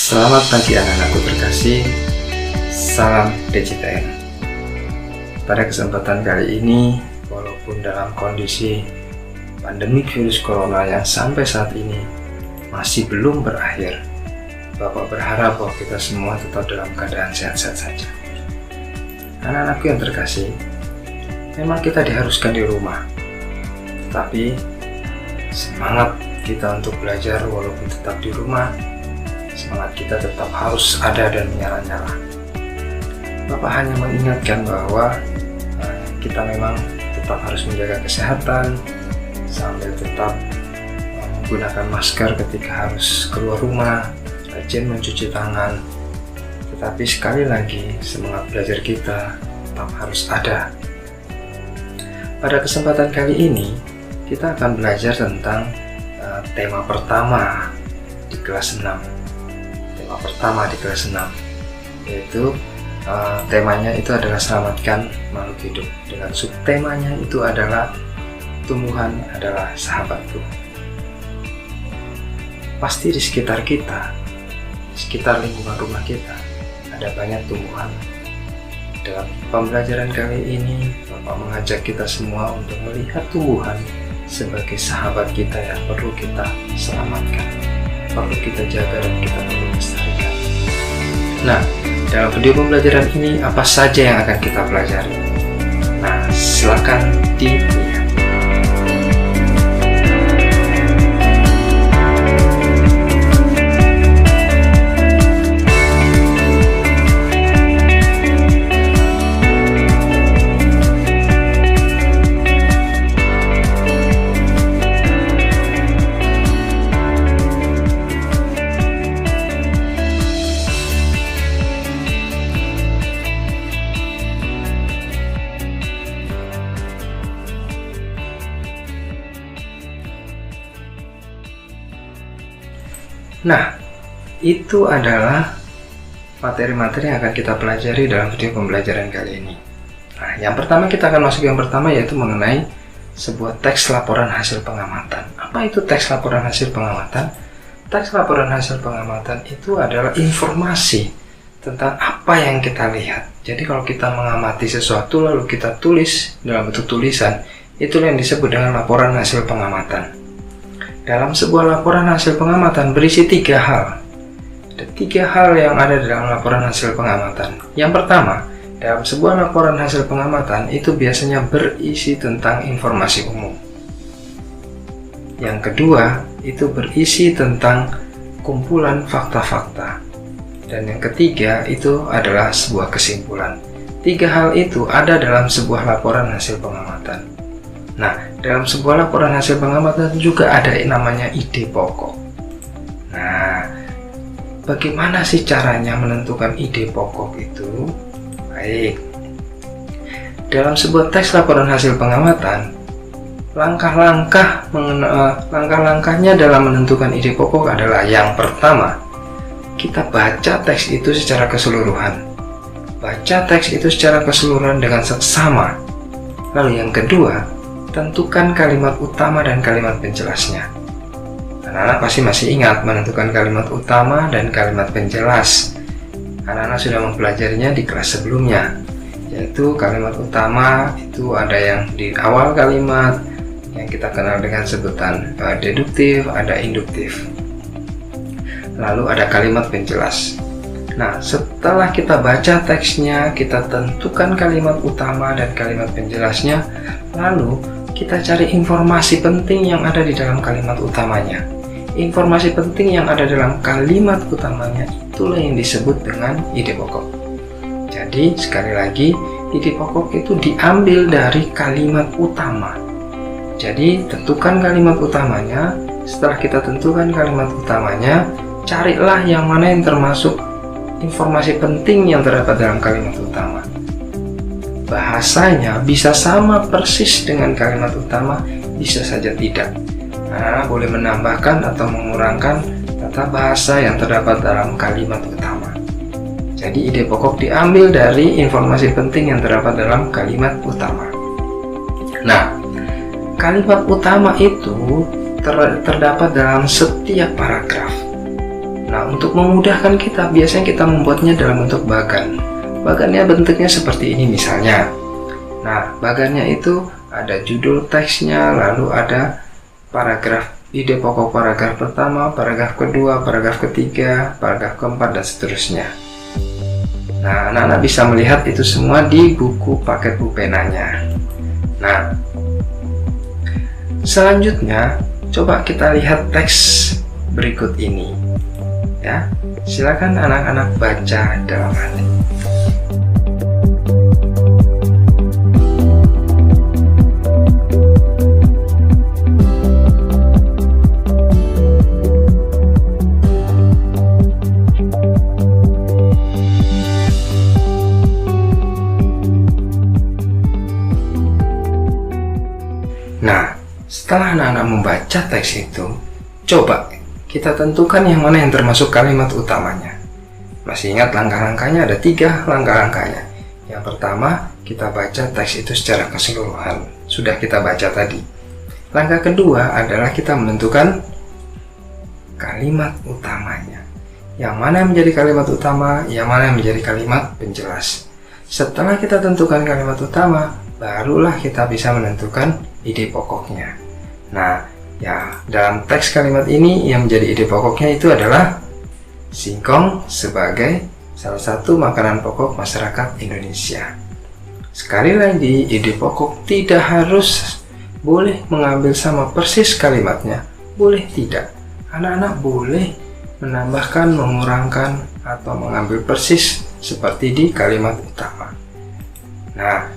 Selamat pagi anak-anakku terkasih, salam DJTN. Pada kesempatan kali ini, walaupun dalam kondisi pandemi virus corona yang sampai saat ini masih belum berakhir, Bapak berharap bahwa kita semua tetap dalam keadaan sehat-sehat saja. Anak-anakku yang terkasih, memang kita diharuskan di rumah, tetapi semangat kita untuk belajar walaupun tetap di rumah, semangat kita tetap harus ada dan menyala-nyala. Bapak hanya mengingatkan bahwa kita memang tetap harus menjaga kesehatan sambil tetap menggunakan masker ketika harus keluar rumah, rajin mencuci tangan. Tetapi sekali lagi, semangat belajar kita tetap harus ada. Pada kesempatan kali ini, kita akan belajar tentang tema pertama di kelas 6. Pertama di kelas 6, yaitu temanya itu adalah selamatkan makhluk hidup, dengan subtemanya itu adalah tumbuhan adalah sahabatku. Pasti di sekitar kita, di sekitar lingkungan rumah kita ada banyak tumbuhan. Dalam pembelajaran kali ini, Bapak mengajak kita semua untuk melihat tumbuhan sebagai sahabat kita yang perlu kita selamatkan, perlu kita jaga, dan kita perlu lestarikan. Nah, dalam video pembelajaran ini apa saja yang akan kita pelajari? Nah, silakan dilihat. Nah, itu adalah materi-materi yang akan kita pelajari dalam video pembelajaran kali ini. Nah, yang pertama kita akan masuk yang pertama, yaitu mengenai sebuah teks laporan hasil pengamatan. Apa itu teks laporan hasil pengamatan? Teks laporan hasil pengamatan itu adalah informasi tentang apa yang kita lihat. Jadi kalau kita mengamati sesuatu lalu kita tulis dalam bentuk tulisan, itulah yang disebut dengan laporan hasil pengamatan. Dalam sebuah laporan hasil pengamatan berisi 3 hal. Ada 3 hal yang ada dalam laporan hasil pengamatan. Yang pertama, dalam sebuah laporan hasil pengamatan itu biasanya berisi tentang informasi umum. Yang kedua, itu berisi tentang kumpulan fakta-fakta. Dan yang ketiga, itu adalah sebuah kesimpulan. 3 hal itu ada dalam sebuah laporan hasil pengamatan. Nah, dalam sebuah laporan hasil pengamatan juga ada yang namanya ide pokok. Nah, bagaimana sih caranya menentukan ide pokok itu? Baik, dalam sebuah teks laporan hasil pengamatan, langkah-langkahnya dalam menentukan ide pokok adalah: yang pertama, kita baca teks itu secara keseluruhan. Baca teks itu secara keseluruhan dengan seksama. Lalu yang kedua, tentukan kalimat utama dan kalimat penjelasnya. Anak-anak pasti masih ingat menentukan kalimat utama dan kalimat penjelas. Anak-anak sudah mempelajarinya di kelas sebelumnya, yaitu kalimat utama itu ada yang di awal kalimat yang kita kenal dengan sebutan deduktif, ada induktif. Lalu ada kalimat penjelas. Nah, setelah kita baca teksnya, kita tentukan kalimat utama dan kalimat penjelasnya, lalu kita cari informasi penting yang ada di dalam kalimat utamanya. Informasi penting yang ada dalam kalimat utamanya itulah yang disebut dengan ide pokok. Jadi, sekali lagi, ide pokok itu diambil dari kalimat utama. Jadi, tentukan kalimat utamanya. Setelah kita tentukan kalimat utamanya, carilah yang mana yang termasuk informasi penting yang terdapat dalam kalimat utama. Bahasanya bisa sama persis dengan kalimat utama, bisa saja tidak. Anak-anak boleh menambahkan atau mengurangkan tata bahasa yang terdapat dalam kalimat utama. Jadi ide pokok diambil dari informasi penting yang terdapat dalam kalimat utama. Nah, kalimat utama itu terdapat dalam setiap paragraf. Nah, untuk memudahkan kita, biasanya kita membuatnya dalam bentuk bagan. Bagannya bentuknya seperti ini misalnya. Nah, bagannya itu ada judul teksnya, lalu ada paragraf ide pokok paragraf pertama, paragraf kedua, paragraf ketiga, paragraf keempat, dan seterusnya. Nah, anak-anak bisa melihat itu semua di buku paket bupenanya. Nah, selanjutnya coba kita lihat teks berikut ini. Ya, silakan anak-anak baca dalam hati. Nah, setelah anak-anak membaca teks itu, coba kita tentukan yang mana yang termasuk kalimat utamanya. Masih ingat langkah-langkahnya? Ada 3 langkah-langkahnya. Yang pertama, kita baca teks itu secara keseluruhan. Sudah kita baca tadi. Langkah kedua adalah kita menentukan kalimat utamanya. Yang mana yang menjadi kalimat utama, yang mana yang menjadi kalimat penjelas. Setelah kita tentukan kalimat utama, barulah kita bisa menentukan ide pokoknya. Nah, ya, dalam teks kalimat ini yang menjadi ide pokoknya itu adalah singkong sebagai salah satu makanan pokok masyarakat Indonesia. Sekali lagi, ide pokok tidak harus boleh mengambil sama persis kalimatnya. Boleh tidak. Anak-anak boleh menambahkan, mengurangkan, atau mengambil persis seperti di kalimat utama. Nah,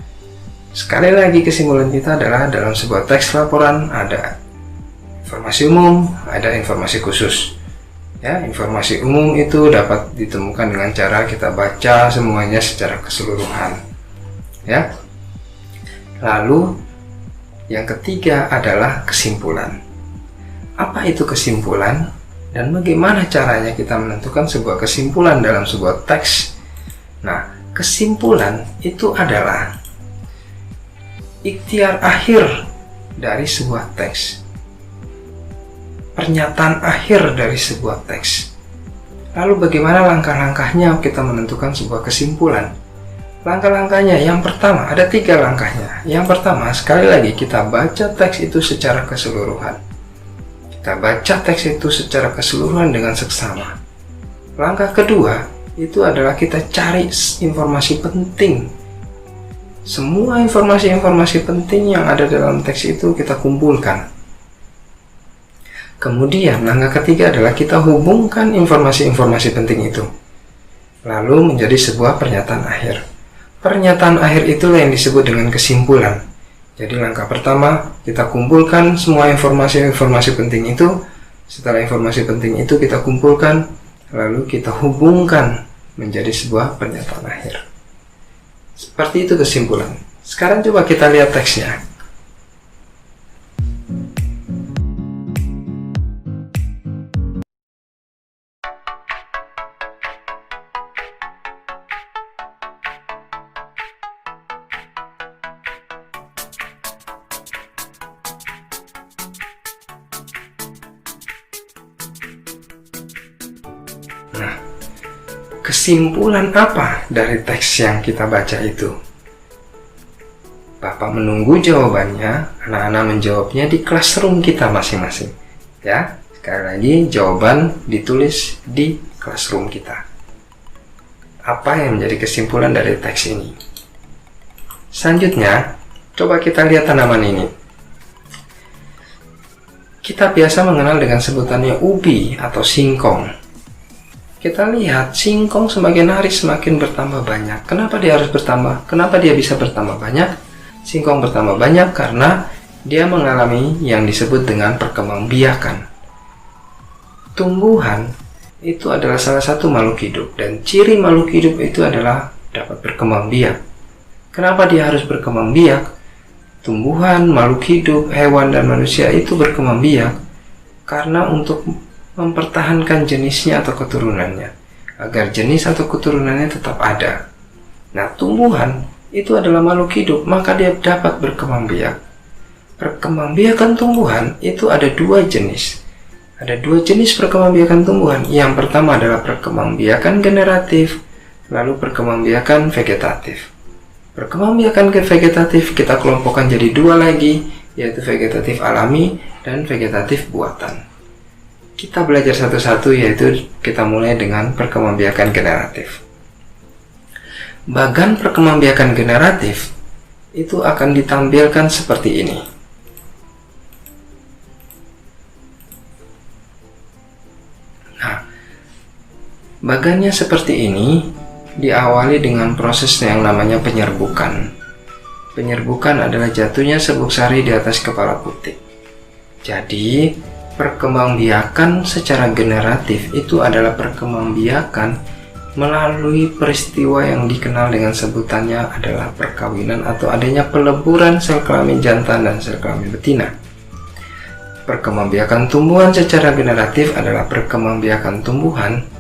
sekali lagi kesimpulan kita adalah dalam sebuah teks laporan ada informasi umum, ada informasi khusus. Ya, informasi umum itu dapat ditemukan dengan cara kita baca semuanya secara keseluruhan. Ya. Lalu yang ketiga adalah kesimpulan. Apa itu kesimpulan dan bagaimana caranya kita menentukan sebuah kesimpulan dalam sebuah teks? Nah, kesimpulan itu adalah ikhtiar akhir dari sebuah teks, pernyataan akhir dari sebuah teks. Lalu bagaimana langkah-langkahnya kita menentukan sebuah kesimpulan? Langkah-langkahnya yang pertama, ada 3 langkahnya. Yang pertama, sekali lagi kita baca teks itu secara keseluruhan. Kita baca teks itu secara keseluruhan dengan seksama. Langkah kedua, itu adalah kita cari informasi penting. Semua informasi-informasi penting yang ada dalam teks itu kita kumpulkan. Kemudian langkah ketiga adalah kita hubungkan informasi-informasi penting itu, lalu menjadi sebuah pernyataan akhir. Pernyataan akhir itulah yang disebut dengan kesimpulan. Jadi langkah pertama, kita kumpulkan semua informasi-informasi penting itu. Setelah informasi penting itu kita kumpulkan, lalu kita hubungkan menjadi sebuah pernyataan akhir. Seperti itu kesimpulan. Sekarang coba kita lihat teksnya. Nah, kesimpulan apa dari teks yang kita baca itu? Bapak menunggu jawabannya, anak-anak menjawabnya di classroom kita masing-masing. Ya, sekali lagi jawaban ditulis di classroom kita. Apa yang menjadi kesimpulan dari teks ini? Selanjutnya, coba kita lihat tanaman ini. Kita biasa mengenal dengan sebutannya ubi atau singkong. Kita lihat singkong semakin hari semakin bertambah banyak. Kenapa dia harus bertambah? Kenapa dia bisa bertambah banyak? Singkong bertambah banyak karena dia mengalami yang disebut dengan perkembangbiakan. Tumbuhan itu adalah salah satu makhluk hidup, dan ciri makhluk hidup itu adalah dapat berkembang biak. Kenapa dia harus berkembang biak? Tumbuhan, makhluk hidup, hewan, dan manusia itu berkembang biak karena untuk mempertahankan jenisnya atau keturunannya, agar jenis atau keturunannya tetap ada. Nah, tumbuhan itu adalah makhluk hidup, maka dia dapat berkembang biak. Perkembangbiakan tumbuhan itu ada 2 jenis. Ada dua jenis perkembangbiakan tumbuhan. Yang pertama adalah perkembangbiakan generatif, lalu perkembangbiakan vegetatif. Perkembangbiakan vegetatif kita kelompokkan jadi dua lagi, yaitu vegetatif alami dan vegetatif buatan. Kita belajar satu-satu, yaitu kita mulai dengan perkembangbiakan generatif. Bagan perkembangbiakan generatif itu akan ditampilkan seperti ini. Bagannya seperti ini diawali dengan proses yang namanya penyerbukan. Penyerbukan adalah jatuhnya serbuk sari di atas kepala putik. Jadi, perkembangbiakan secara generatif itu adalah perkembangbiakan melalui peristiwa yang dikenal dengan sebutannya adalah perkawinan atau adanya peleburan sel kelamin jantan dan sel kelamin betina. Perkembangbiakan tumbuhan secara generatif adalah perkembangbiakan tumbuhan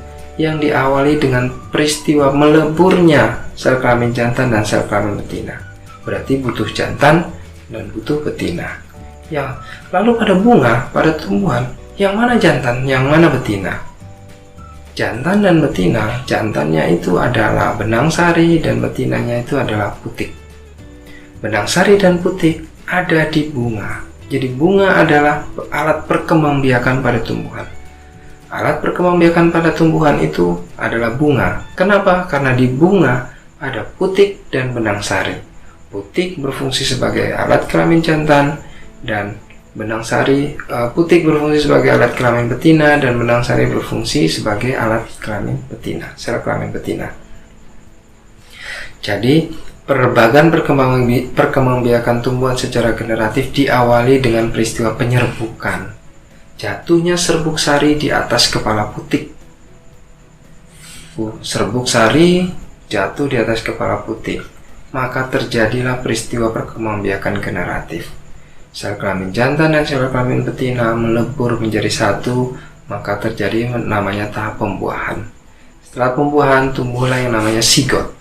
yang diawali dengan peristiwa meleburnya sel kelamin jantan dan sel kelamin betina. Berarti butuh jantan dan butuh betina. Ya, lalu pada bunga, pada tumbuhan, yang mana jantan, yang mana betina? Jantan dan betina, jantannya itu adalah benang sari dan betinanya itu adalah putik. Benang sari dan putik ada di bunga. Jadi bunga adalah alat perkembangbiakan pada tumbuhan. Alat perkembangbiakan pada tumbuhan itu adalah bunga. Kenapa? Karena di bunga ada putik dan benang sari. Putik berfungsi sebagai alat kelamin jantan dan benang sari, putik berfungsi sebagai alat kelamin betina dan benang sari berfungsi sebagai alat kelamin betina, sel kelamin betina. Jadi, perbagan perkembangbiakan tumbuhan secara generatif diawali dengan peristiwa penyerbukan. Jatuhnya serbuk sari di atas kepala putik. Serbuk sari jatuh di atas kepala putik, maka terjadilah peristiwa perkembangbiakan generatif. Sel kelamin jantan dan sel kelamin betina melebur menjadi satu, maka terjadi namanya tahap pembuahan. Setelah pembuahan, tumbuhlah yang namanya sigot,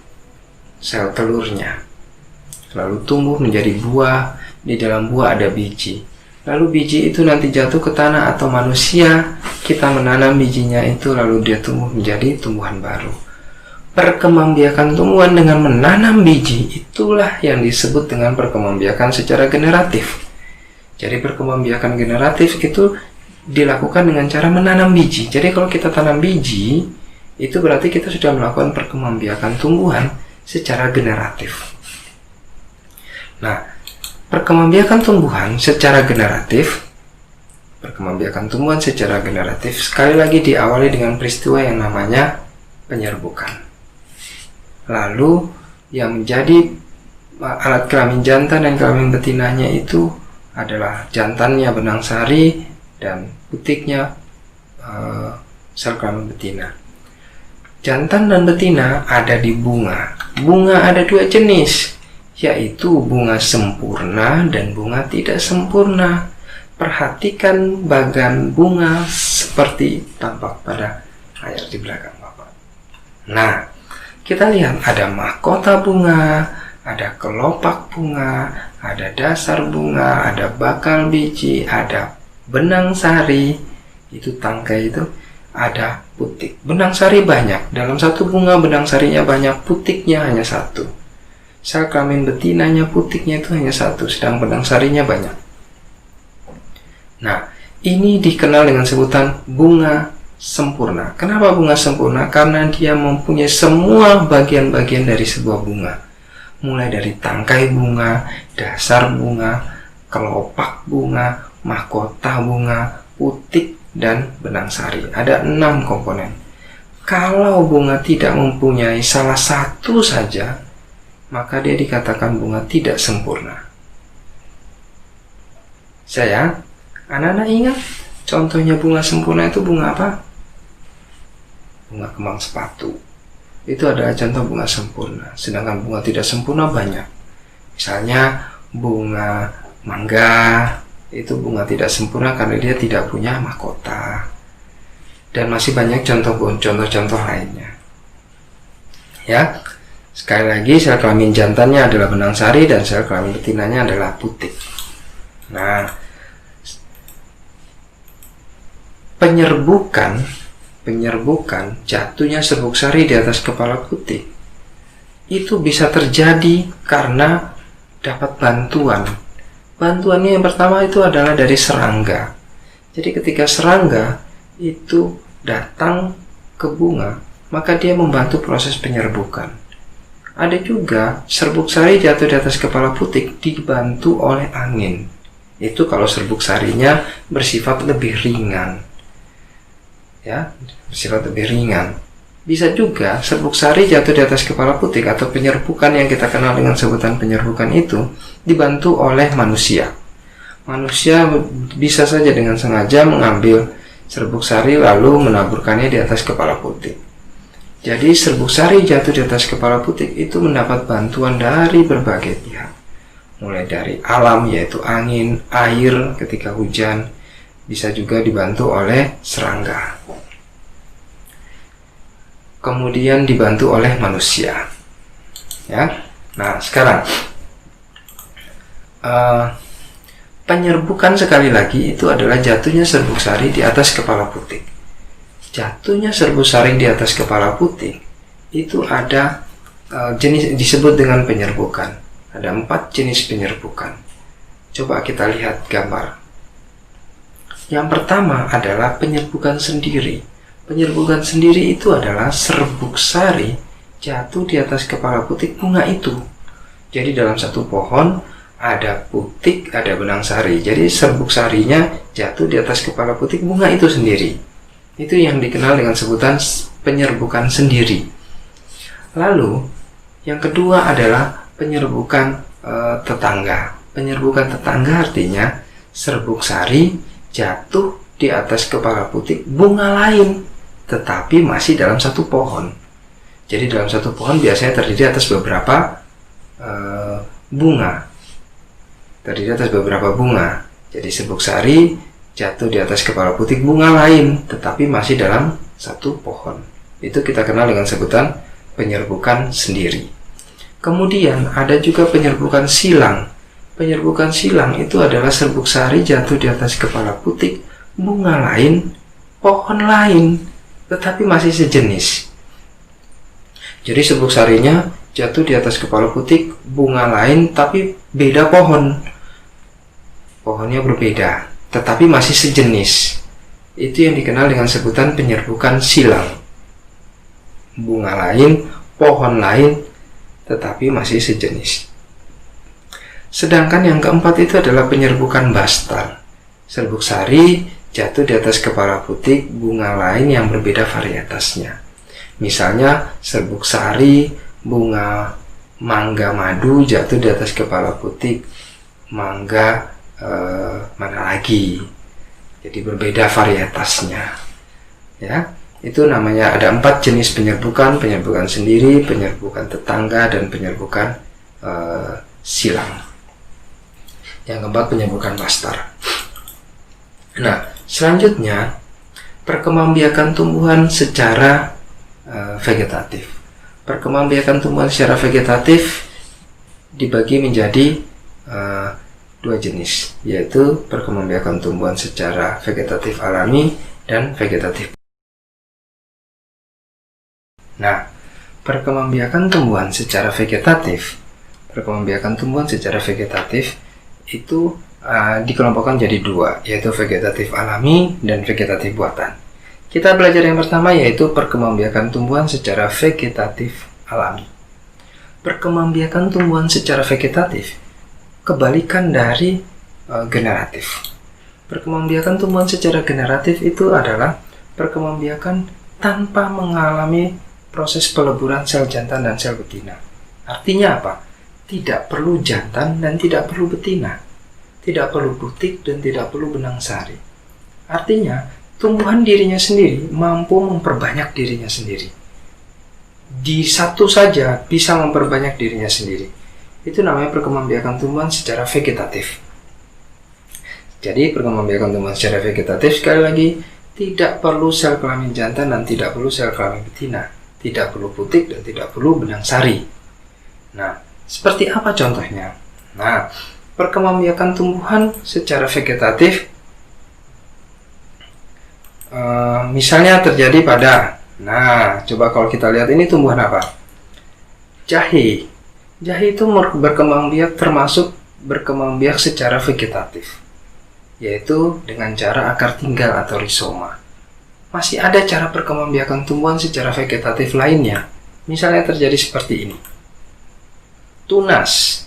sel telurnya. Lalu tumbuh menjadi buah, di dalam buah ada biji. Lalu biji itu nanti jatuh ke tanah atau manusia, kita menanam bijinya itu, lalu dia tumbuh menjadi tumbuhan baru. Perkembangbiakan tumbuhan dengan menanam biji, itulah yang disebut dengan perkembangbiakan secara generatif. Jadi perkembangbiakan generatif itu dilakukan dengan cara menanam biji. Jadi kalau kita tanam biji, itu berarti kita sudah melakukan perkembangbiakan tumbuhan secara generatif. Nah, perkembangbiakan tumbuhan secara generatif, sekali lagi diawali dengan peristiwa yang namanya penyerbukan. Lalu yang menjadi alat kelamin jantan dan kelamin betinanya itu adalah jantannya benang sari dan putiknya sel kelamin betina. Jantan dan betina ada di bunga. Bunga ada dua jenis, yaitu bunga sempurna dan bunga tidak sempurna. Perhatikan bagan bunga seperti tampak pada layar di belakang Bapak. Nah, kita lihat ada mahkota bunga, ada kelopak bunga, ada dasar bunga, ada bakal biji, ada benang sari, itu tangkai itu, ada putik. Benang sari banyak, dalam satu bunga benang sarinya banyak, putiknya hanya satu. Sel kelamin betinanya, putiknya itu hanya satu, sedang benang sarinya banyak. Nah, ini dikenal dengan sebutan bunga sempurna. Kenapa bunga sempurna? Karena dia mempunyai semua bagian-bagian dari sebuah bunga. Mulai dari tangkai bunga, dasar bunga, kelopak bunga, mahkota bunga, putik, dan benang sari. Ada 6 komponen. Kalau bunga tidak mempunyai salah satu saja, maka dia dikatakan bunga tidak sempurna. Anak-anak ingat contohnya bunga sempurna itu bunga apa? Bunga kembang sepatu. Itu adalah contoh bunga sempurna. Sedangkan bunga tidak sempurna banyak. Misalnya bunga mangga, itu bunga tidak sempurna karena dia tidak punya mahkota. Dan masih banyak contoh-contoh lainnya. Ya. Sekali lagi, sel kelamin jantannya adalah benang sari dan sel kelamin betinanya adalah putik. Nah, penyerbukan jatuhnya serbuk sari di atas kepala putik itu bisa terjadi karena dapat bantuan. Bantuannya yang pertama itu adalah dari serangga. Jadi ketika serangga itu datang ke bunga, maka dia membantu proses penyerbukan. Ada juga serbuk sari jatuh di atas kepala putik dibantu oleh angin. Itu kalau serbuk sarinya bersifat lebih ringan. Ya, bersifat lebih ringan. Bisa juga serbuk sari jatuh di atas kepala putik atau penyerbukan yang kita kenal dengan sebutan penyerbukan itu dibantu oleh manusia. Manusia bisa saja dengan sengaja mengambil serbuk sari lalu menaburkannya di atas kepala putik. Jadi serbuk sari jatuh di atas kepala putik itu mendapat bantuan dari berbagai pihak. Mulai dari alam yaitu angin, air ketika hujan, bisa juga dibantu oleh serangga. Kemudian dibantu oleh manusia. Ya. Nah, sekarang penyerbukan sekali lagi itu adalah jatuhnya serbuk sari di atas kepala putik. Jatuhnya serbuk sari di atas kepala putik itu ada jenis disebut dengan penyerbukan. Ada 4 jenis penyerbukan. Coba kita lihat gambar. Yang pertama adalah penyerbukan sendiri. Penyerbukan sendiri itu adalah serbuk sari jatuh di atas kepala putik bunga itu. Jadi dalam satu pohon ada putik, ada benang sari. Jadi serbuk sarinya jatuh di atas kepala putik bunga itu sendiri. Itu yang dikenal dengan sebutan penyerbukan sendiri. Lalu yang kedua adalah penyerbukan tetangga. Penyerbukan tetangga artinya serbuk sari jatuh di atas kepala putik bunga lain, tetapi masih dalam satu pohon. Jadi dalam satu pohon biasanya terdiri atas beberapa bunga. Terdiri atas beberapa bunga. Jadi serbuk sari jatuh di atas kepala putik bunga lain, tetapi masih dalam satu pohon. Itu kita kenal dengan sebutan penyerbukan sendiri. Kemudian ada juga penyerbukan silang. Penyerbukan silang itu adalah serbuk sari jatuh di atas kepala putik bunga lain, pohon lain, tetapi masih sejenis. Jadi serbuk sarinya jatuh di atas kepala putik bunga lain tapi beda pohon. Pohonnya berbeda, tetapi masih sejenis. Itu yang dikenal dengan sebutan penyerbukan silang. Bunga lain, pohon lain, tetapi masih sejenis. Sedangkan yang keempat itu adalah penyerbukan bastar. Serbuk sari jatuh di atas kepala putik bunga lain yang berbeda varietasnya. Misalnya serbuk sari bunga mangga madu jatuh di atas kepala putik mangga mana lagi. Jadi berbeda varietasnya. Ya, itu namanya ada 4 jenis penyerbukan: penyerbukan sendiri, penyerbukan tetangga, dan penyerbukan silang. Yang keempat penyerbukan bastar. Nah, selanjutnya perkembangbiakan tumbuhan secara vegetatif. Perkembangbiakan tumbuhan secara vegetatif dibagi menjadi 2 jenis, yaitu perkembangbiakan tumbuhan secara vegetatif alami dan vegetatif. Nah, perkembangbiakan tumbuhan secara vegetatif itu dikelompokkan jadi 2, yaitu vegetatif alami dan vegetatif buatan. Kita belajar yang pertama, yaitu perkembangbiakan tumbuhan secara vegetatif alami. Perkembangbiakan tumbuhan secara vegetatif kebalikan dari generatif. Perkembangbiakan tumbuhan secara generatif itu adalah perkembangbiakan tanpa mengalami proses peleburan sel jantan dan sel betina. Artinya apa? Tidak perlu jantan dan tidak perlu betina. Tidak perlu putik dan tidak perlu benang sari. Artinya, tumbuhan dirinya sendiri mampu memperbanyak dirinya sendiri. Di satu saja bisa memperbanyak dirinya sendiri. Itu namanya perkembangbiakan tumbuhan secara vegetatif. Jadi, perkembangbiakan tumbuhan secara vegetatif sekali lagi tidak perlu sel kelamin jantan dan tidak perlu sel kelamin betina. Tidak perlu putik dan tidak perlu benang sari. Nah, seperti apa contohnya? Nah, perkembangbiakan tumbuhan secara vegetatif Misalnya terjadi pada, nah coba kalau kita lihat ini tumbuhan apa? Jahe. Jahe itu berkembang biak, termasuk berkembang biak secara vegetatif, yaitu dengan cara akar tinggal atau rizoma. Masih ada cara perkembangbiakan tumbuhan secara vegetatif lainnya. Misalnya terjadi seperti ini. Tunas,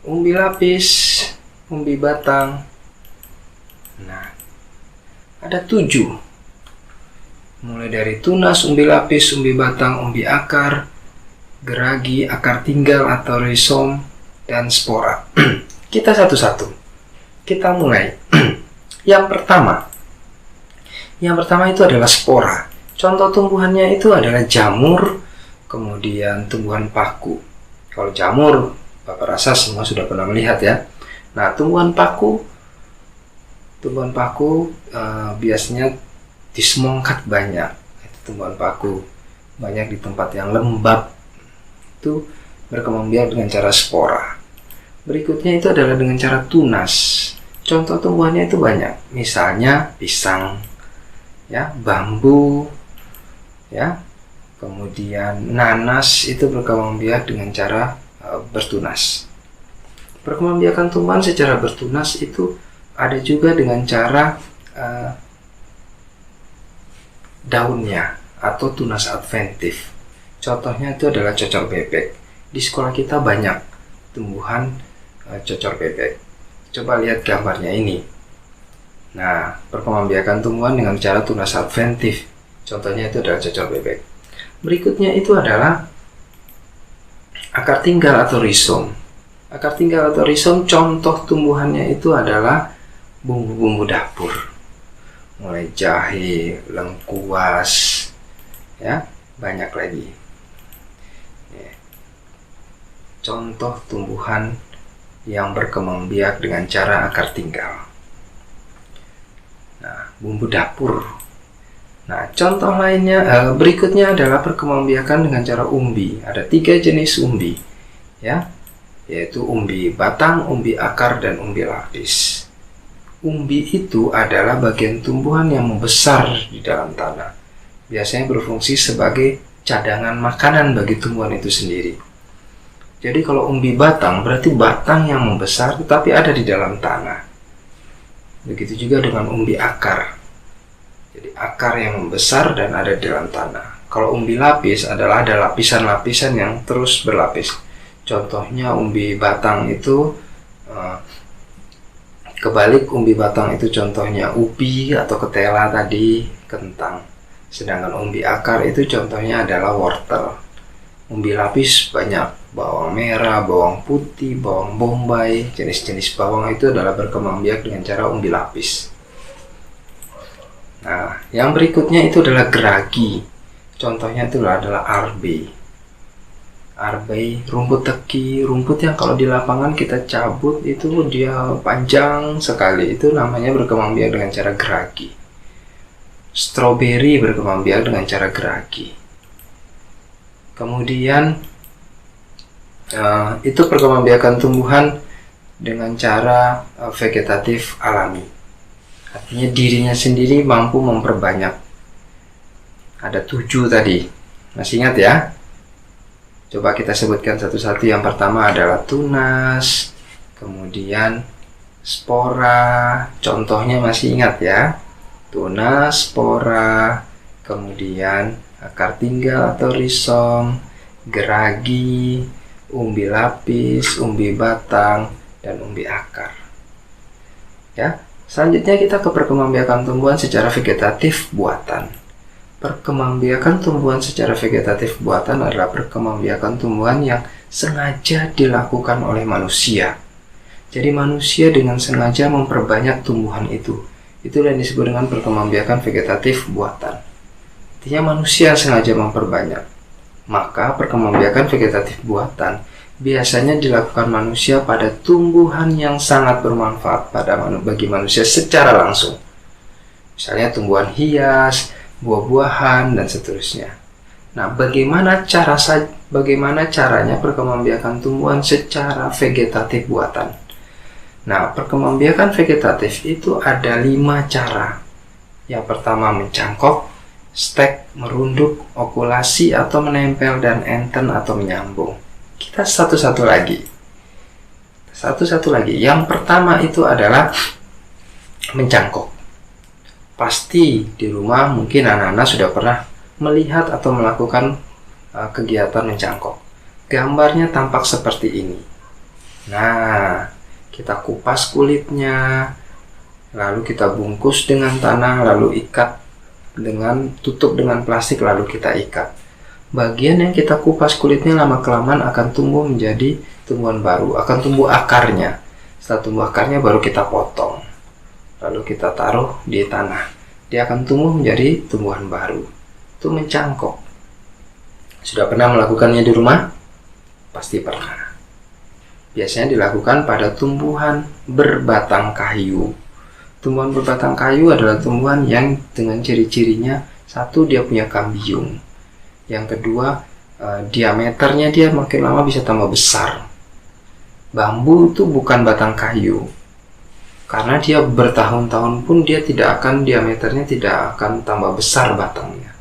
umbi lapis, umbi batang. Nah, ada 7. Mulai dari tunas, umbi lapis, umbi batang, umbi akar, geragi, akar tinggal atau rhizom, dan spora. Kita satu-satu. Kita mulai. Yang pertama itu adalah spora. Contoh tumbuhannya itu adalah jamur, kemudian tumbuhan paku. Kalau jamur, Bapak rasa semua sudah pernah melihat ya. Nah, tumbuhan paku biasanya di semongkat banyak. Itu tumbuhan paku banyak di tempat yang lembab. Itu berkembang biak dengan cara spora. Berikutnya itu adalah dengan cara tunas. Contoh tumbuhannya itu banyak. Misalnya pisang, ya, bambu, ya. Kemudian nanas itu berkembang biak dengan cara bertunas. Perkembangbiakan tumbuhan secara bertunas itu ada juga dengan cara daunnya atau tunas adventif. Contohnya itu adalah cocor bebek. Di sekolah kita banyak tumbuhan cocor bebek. Coba lihat gambarnya ini. Nah, perkembangbiakan tumbuhan dengan cara tunas adventif. Contohnya itu adalah cocor bebek. Berikutnya itu adalah akar tinggal atau rhizom. Akar tinggal atau rhizom, contoh tumbuhannya itu adalah bumbu-bumbu dapur. Mulai jahe, lengkuas, ya, banyak lagi. Contoh tumbuhan yang berkembang biak dengan cara akar tinggal. Nah, bumbu dapur. Nah, contoh lainnya berikutnya adalah perkembangbiakan dengan cara umbi. Ada 3 jenis umbi, ya, yaitu umbi batang, umbi akar, dan umbi lapis. Umbi itu adalah bagian tumbuhan yang membesar di dalam tanah. Biasanya berfungsi sebagai cadangan makanan bagi tumbuhan itu sendiri. Jadi kalau umbi batang berarti batang yang membesar tetapi ada di dalam tanah. Begitu juga dengan umbi akar. Jadi akar yang membesar dan ada di dalam tanah. Kalau umbi lapis adalah ada lapisan-lapisan yang terus berlapis. Contohnya umbi batang itu kebalik, umbi batang itu contohnya ubi atau ketela tadi, kentang. Sedangkan umbi akar itu contohnya adalah wortel. Umbi lapis banyak bawang merah, bawang putih, bawang bombay. Jenis-jenis bawang itu adalah berkembang biak dengan cara umbi lapis. Nah, yang berikutnya itu adalah geragi. Contohnya itu adalah arbei. Arbei, rumput teki, rumput yang kalau di lapangan kita cabut itu dia panjang sekali. Itu namanya berkembang biak dengan cara geragi. Stroberi berkembang biak dengan cara geragi. Kemudian itu perkembangbiakan tumbuhan dengan cara vegetatif alami. Artinya dirinya sendiri mampu memperbanyak. Ada 7 tadi. Masih ingat ya? Coba kita sebutkan satu-satu. Yang pertama adalah tunas, kemudian spora. Contohnya masih ingat ya? Tunas, spora, kemudian akar tinggal atau rhizom, geragi, umbi lapis, umbi batang, dan umbi akar. Ya. Selanjutnya kita ke perkembangbiakan tumbuhan secara vegetatif buatan. Perkembangbiakan tumbuhan secara vegetatif buatan adalah perkembangbiakan tumbuhan yang sengaja dilakukan oleh manusia. Jadi manusia dengan sengaja memperbanyak tumbuhan itu. Itulah yang disebut dengan perkembangbiakan vegetatif buatan. Artinya manusia sengaja memperbanyak. Maka perkembangbiakan vegetatif buatan biasanya dilakukan manusia pada tumbuhan yang sangat bermanfaat bagi manusia secara langsung. Misalnya tumbuhan hias, buah-buahan, dan seterusnya. Nah, bagaimana caranya perkembangbiakan tumbuhan secara vegetatif buatan? Nah, perkembangbiakan vegetatif itu ada 5 cara. Yang pertama mencangkok, stek, merunduk, okulasi atau menempel, dan enten atau menyambung. Kita satu-satu lagi. Yang pertama itu adalah mencangkok. Pasti di rumah mungkin anak-anak sudah pernah melihat atau melakukan kegiatan mencangkok. Gambarnya tampak seperti ini. Nah, kita kupas kulitnya, lalu kita bungkus dengan tanah, lalu tutup dengan plastik, lalu kita ikat. Bagian yang kita kupas kulitnya lama-kelamaan akan tumbuh menjadi tumbuhan baru, akan tumbuh akarnya. Setelah tumbuh akarnya baru kita potong, lalu kita taruh di tanah. Dia akan tumbuh menjadi tumbuhan baru. Itu mencangkok. Sudah pernah melakukannya di rumah? Pasti pernah. Biasanya dilakukan pada tumbuhan berbatang kayu. Tumbuhan berbatang kayu adalah tumbuhan yang dengan ciri-cirinya, satu, dia punya kambium. Yang kedua, diameternya dia makin lama bisa tambah besar. Bambu itu bukan batang kayu, karena dia bertahun-tahun pun dia diameternya tidak akan tambah besar batangnya.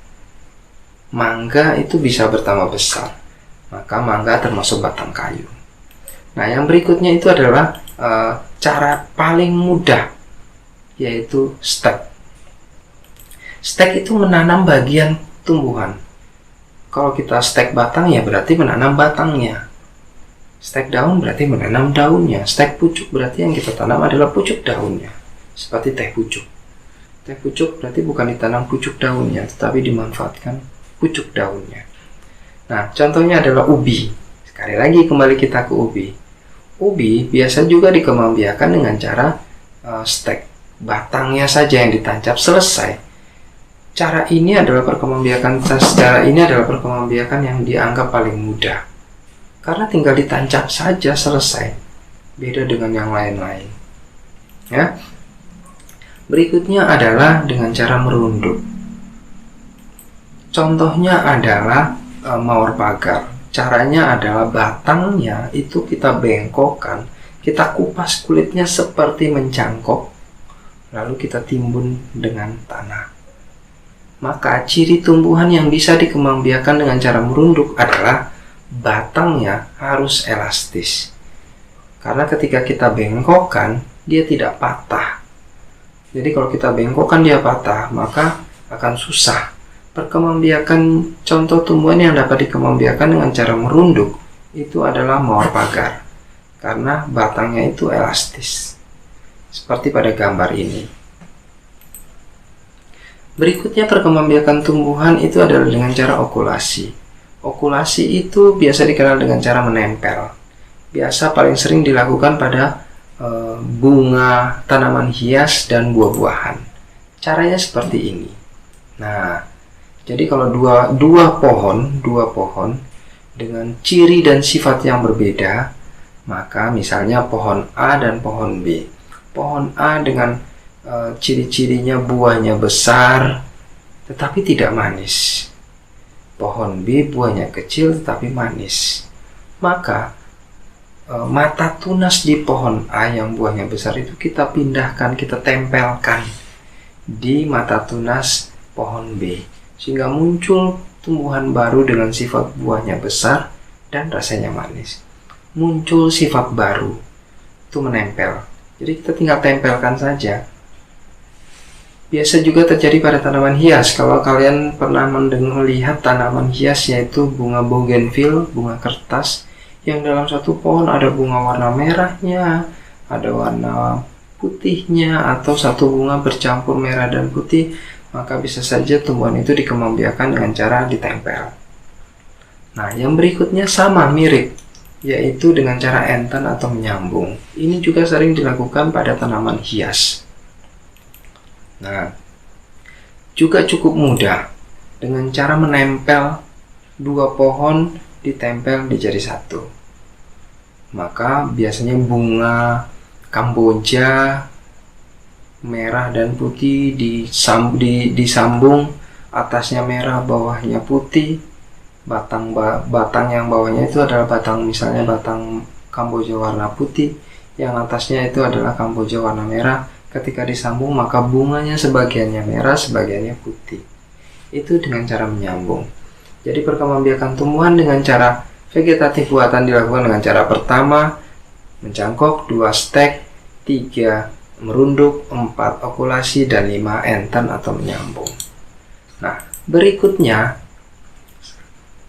Mangga itu bisa bertambah besar, maka mangga termasuk batang kayu. Nah, yang berikutnya itu adalah cara paling mudah, yaitu stek. Stek itu menanam bagian tumbuhan. Kalau kita stek batang ya berarti menanam batangnya. Stek daun berarti menanam daunnya. Stek pucuk berarti yang kita tanam adalah pucuk daunnya. Seperti teh pucuk. Teh pucuk berarti bukan ditanam pucuk daunnya, tetapi dimanfaatkan pucuk daunnya. Nah, contohnya adalah ubi. Sekali lagi kembali kita ke ubi. Ubi biasa juga dikembangbiakan dengan cara stek. Batangnya saja yang ditancap, selesai. Cara ini adalah perkembangbiakan yang dianggap paling mudah. Karena tinggal ditancap saja, selesai. Beda dengan yang lain-lain. Ya. Berikutnya adalah dengan cara merunduk. Contohnya adalah mawar pagar. Caranya adalah batangnya itu kita bengkokkan, kita kupas kulitnya seperti mencangkok, lalu kita timbun dengan tanah. Maka ciri tumbuhan yang bisa dikembangbiakan dengan cara merunduk adalah batangnya harus elastis. Karena ketika kita bengkokkan, dia tidak patah. Jadi kalau kita bengkokkan dia patah, maka akan susah. Perkembangbiakan contoh tumbuhan yang dapat dikembangbiakan dengan cara merunduk itu adalah mawar pagar. Karena batangnya itu elastis. Seperti pada gambar ini. Berikutnya perkembangbiakan tumbuhan itu adalah dengan cara okulasi. Okulasi itu biasa dikenal dengan cara menempel. Biasa paling sering dilakukan pada bunga, tanaman hias, dan buah-buahan. Caranya seperti ini. Nah, jadi kalau dua pohon dengan ciri dan sifat yang berbeda, maka misalnya pohon A dan pohon B. Pohon A dengan ciri-cirinya buahnya besar tetapi tidak manis. Pohon B buahnya kecil tetapi manis. Maka mata tunas di pohon A yang buahnya besar itu kita pindahkan, kita tempelkan di mata tunas pohon B, sehingga muncul tumbuhan baru dengan sifat buahnya besar dan rasanya manis. Muncul sifat baru, itu menempel. Jadi kita tinggal tempelkan saja. Biasa juga terjadi pada tanaman hias. Kalau kalian pernah melihat tanaman hias, yaitu bunga bougainville, bunga kertas, yang dalam satu pohon ada bunga warna merahnya, ada warna putihnya, atau satu bunga bercampur merah dan putih, maka bisa saja tumbuhan itu dikembangbiakan dengan cara ditempel. Nah, yang berikutnya sama, mirip, yaitu dengan cara enten atau menyambung. Ini juga sering dilakukan pada tanaman hias. Nah, juga cukup mudah dengan cara menempel dua pohon ditempel di jari satu. Maka biasanya bunga Kamboja merah dan putih disambung, atasnya merah, bawahnya putih. Batang yang bawahnya itu adalah batang, misalnya batang Kamboja warna putih, yang atasnya itu adalah Kamboja warna merah, ketika disambung maka bunganya sebagiannya merah, sebagiannya putih. Itu dengan cara menyambung. Jadi perkembangbiakan tumbuhan dengan cara vegetatif buatan dilakukan dengan cara pertama mencangkok, 2 stek, 3 merunduk, 4 okulasi, dan 5 enten atau menyambung. Nah, berikutnya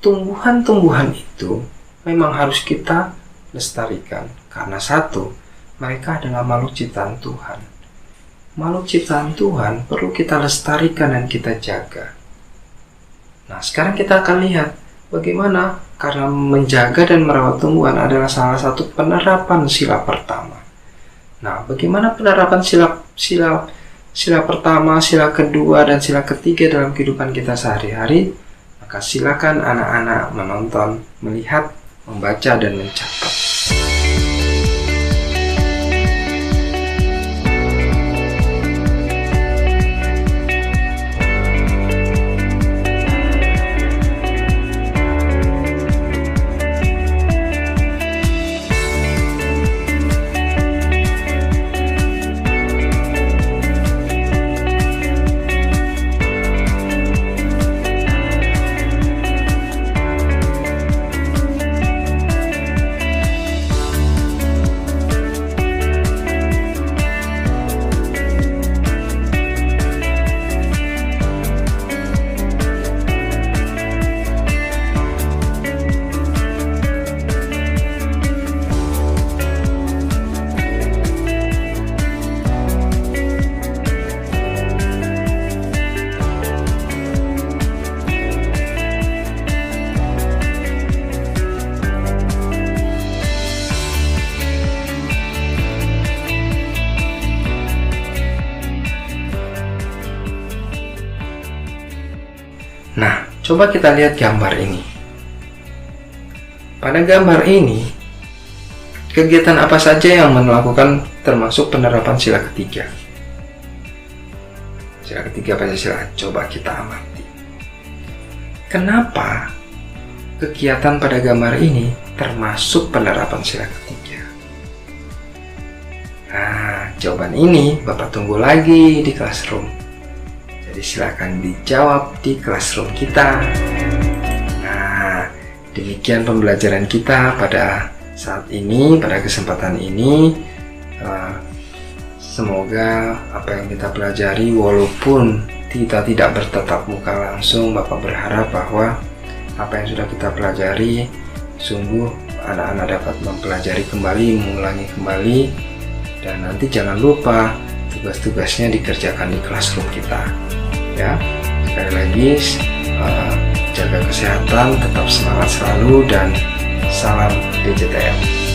tumbuhan-tumbuhan itu memang harus kita lestarikan karena satu, mereka adalah makhluk ciptaan Tuhan. Makhluk ciptaan Tuhan perlu kita lestarikan dan kita jaga. Nah, sekarang kita akan lihat bagaimana karena menjaga dan merawat tumbuhan adalah salah satu penerapan sila pertama. Nah, bagaimana penerapan sila pertama, sila kedua, dan sila ketiga dalam kehidupan kita sehari-hari? Maka silakan anak-anak menonton, melihat, membaca, dan mencatat. Nah, coba kita lihat gambar ini. Pada gambar ini, kegiatan apa saja yang melakukan termasuk penerapan sila ketiga? Sila ketiga Pancasila, coba kita amati. Kenapa kegiatan pada gambar ini termasuk penerapan sila ketiga? Nah, jawaban ini Bapak tunggu lagi di classroom. Jadi silakan dijawab di classroom kita. Nah, demikian pembelajaran kita pada saat ini, pada kesempatan ini. Semoga apa yang kita pelajari, walaupun kita tidak bertatap muka langsung, Bapak berharap bahwa apa yang sudah kita pelajari sungguh anak-anak dapat mempelajari kembali, mengulangi kembali, dan nanti jangan lupa tugas-tugasnya dikerjakan di classroom kita. Ya, sekali lagi jaga kesehatan, tetap semangat selalu, dan salam DJTM.